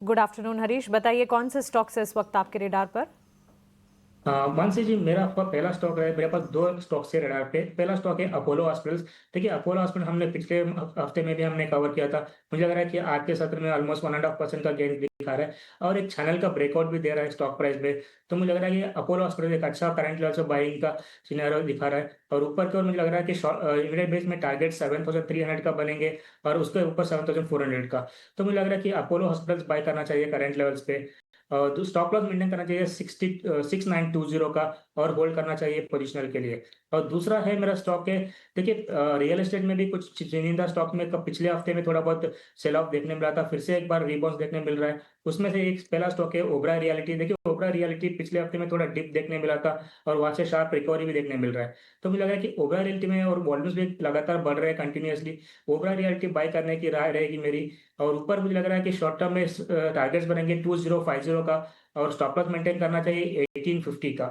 Good afternoon Harish, बताइए कौन से स्टॉक्स है इस वक्त आपके रेडार पर। मानसी जी, मेरा आपका पहला स्टॉक है। मेरे पास दो स्टॉक से रडार पे। पहला स्टॉक है अपोलो हॉस्पिटल्स। देखिए, अपोलो हॉस्पिटल हमने पिछले हफ्ते में भी हमने कवर किया था। मुझे लग रहा है कि आज के सत्र में ऑलमोस्ट 1.5% का गेन दिखा रहा है और एक चैनल का ब्रेकआउट भी दे रहा है स्टॉक प्राइस में। तो मुझे लग रहा है कि अपोलो हॉस्पिटल एक अच्छा करंट लेवल से बाइंग का सिनेरियो दिखा रहा है। और ऊपर की ओर मुझे लग रहा है कि इमीडिएट बेस में टारगेट 7,300 का बनेंगे और उसके ऊपर 7,400 का। तो मुझे लग रहा है कि अपोलो हॉस्पिटल्स बाय करना चाहिए करंट लेवल्स पे। तो स्टॉप लॉस मेंटेन करना चाहिए 6920 का और होल्ड करना चाहिए पोजिशनल के लिए। और दूसरा है मेरा स्टॉक है। देखिए, रियल एस्टेट में भी कुछ चुनिंदा स्टॉक में पिछले हफ्ते में थोड़ा बहुत सेल ऑफ देखने मिला था, फिर से एक बार रिबाउंस देखने मिल रहा है। उसमें से एक पहला स्टॉक है ओबराय रियलिटी। देखिए, ओबराय रियलिटी पिछले हफ्ते में थोड़ा डिप देखने मिला था और वहां से शार्प रिकवरी भी देखने मिल रहा है। तो मुझे लग रहा है कि ओबराय रियलिटी में और वॉल्यूम्स भी लगातार बढ़ रहे हैं कंटिन्यूअसली। ओबराय रियलिटी बाय करने की राय रहेगी मेरी। और ऊपर मुझे लग रहा है कि शॉर्ट टर्म में टारगेट्स बनेंगे 2050 का और स्टॉप लॉस मेंटेन करना चाहिए 1850 का।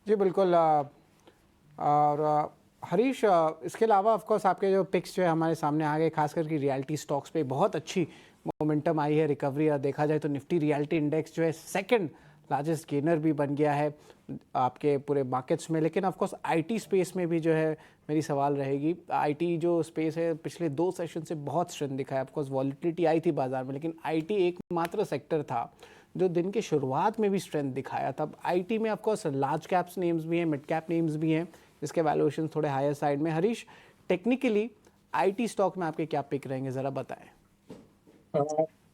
जी बिल्कुल। और हरीश, इसके अलावा ऑफ कोर्स आपके जो पिक्स जो है हमारे सामने आ गए, खास करके रियलिटी स्टॉक्स पे बहुत अच्छी मोमेंटम आई है, रिकवरी। और देखा जाए तो निफ्टी रियलिटी इंडेक्स जो है सेकंड लार्जेस्ट गेनर भी बन गया है आपके पूरे मार्केट्स में। लेकिन ऑफ कोर्स आईटी स्पेस में भी जो है मेरी सवाल रहेगी। आईटी जो स्पेस है पिछले 2 सेशन से बहुत स्ट्रेंथ दिखा है। ऑफ कोर्स वॉलिटिलिटी आई थी बाजार में, लेकिन आईटी एकमात्र सेक्टर था जो दिन के शुरुआत में भी स्ट्रेंथ दिखाया। तब आईटी में ऑफकोर्स लार्ज कैप्स नेम्स भी हैं, मिड कैप नेम्स भी हैं, जिसके वैल्यूएशन थोड़े हायर साइड में। हरीश, टेक्निकली आईटी स्टॉक में आपके क्या पिक रहेंगे, ज़रा बताएं।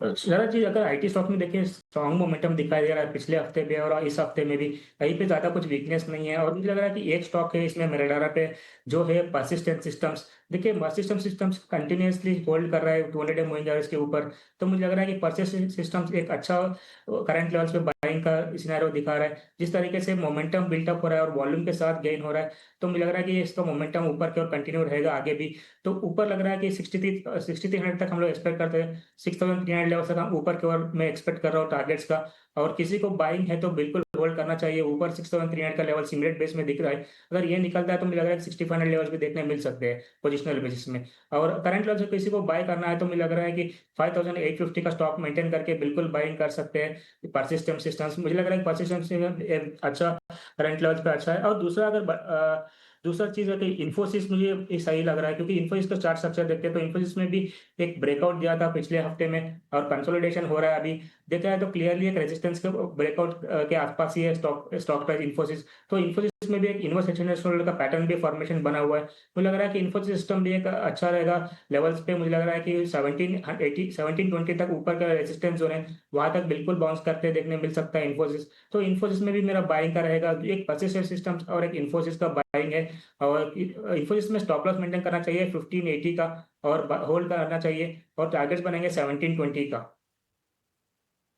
जरा जी, अगर आईटी स्टॉक में देखिए स्ट्रॉन्ग मोमेंटम दिखाई दे रहा है पिछले हफ्ते में और इस हफ्ते में भी। कहीं पे ज्यादा कुछ वीकनेस नहीं है और मुझे लग रहा है कि एक स्टॉक है इसमें मेरे डारा पे, जो है परसिस्टेंट सिस्टम्स। देखिए, परसिस्टेंट सिस्टम्स कंटिन्यूअसली होल्ड कर रहा है 200 मूविंग एवरेज के ऊपर। तो मुझे लग रहा है कि परसिस्टेंट सिस्टम्स एक अच्छा करंट लेवल्स पे बाइंग का सिनेरियो दिखा रहा है। जिस तरीके से मोमेंटम बिल्टअप हो रहा है और वॉल्यूम के साथ गेन हो रहा है, तो मुझे लग रहा है कि इसका मोमेंटम ऊपर की ओर कंटिन्यू रहेगा आगे भी। तो ऊपर लग रहा है कि 6300 तक हम लोग एक्सपेक्ट करते हैं। 6300 लेवल तक हम ऊपर की ओर मैं एक्सपेक्ट कर रहा हूँ टारगेट्स का। और किसी को बाइंग है तो बिल्कुल होल्ड करना चाहिए। ऊपर 6300 का लेवल सिमुलेट बेस में दिख रहा है। अगर ये निकलता है तो मुझे लग रहा है कि 6500 लेवल्स भी देखने मिल सकते हैं पोजिशनल बेसिस में। और करंट लेवल से किसी को बाय करना है तो मुझे लग रहा है कि 5850 का स्टॉक मेंटेन करके बिल्कुल बाइंग कर सकते हैं। परसिस्टेंट सिस्टम्स मुझे लग रहा है कि परसिस्टेंट अच्छा करंट लेवल पे अच्छा है। और दूसरा, दूसरा चीज है कि इन्फोसिस मुझे ये सही लग रहा है, क्योंकि इन्फोसिस का चार्ट स्ट्रक्चर देखते हैं तो इन्फोसिस में भी एक ब्रेकआउट दिया था पिछले हफ्ते में और कंसोलिडेशन हो रहा है अभी। देखा है तो क्लियरली एक रेजिस्टेंस के ब्रेकआउट के आसपास ही है स्टॉक स्टॉक प्राइस इन्फोसिस। तो इन्फोसिस में भी एक इनवर्स एक्सपोनेंशियल का पैटर्न भी फॉर्मेशन बना हुआ है। मुझे लग रहा है कि इन्फोसिस सिस्टम भी एक अच्छा रहेगा लेवल्स पे। मुझे लग रहा है कि 1720 तक ऊपर का रेजिस्टेंस जोन है, वहां तक बिल्कुल बाउंस करते देखने मिल सकता है इन्फोसिस। तो इन्फोसिस में भी मेरा बाइंग का रहेगा। एक परसिस्टेंट सिस्टम्स और एक इन्फोसिस का बाइंग है। और इन्फोसिस में स्टॉप लॉस मेंटेन करना चाहिए 1580 का और होल्ड करना चाहिए और टारगेट्स बनेंगे 1720 का।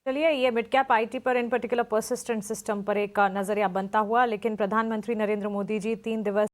चलिए, ये मिड कैप आईटी पर इन पर्टिकुलर परसिस्टेंट सिस्टम पर एक नजरिया बनता हुआ, लेकिन प्रधानमंत्री नरेंद्र मोदी जी 3 दिवस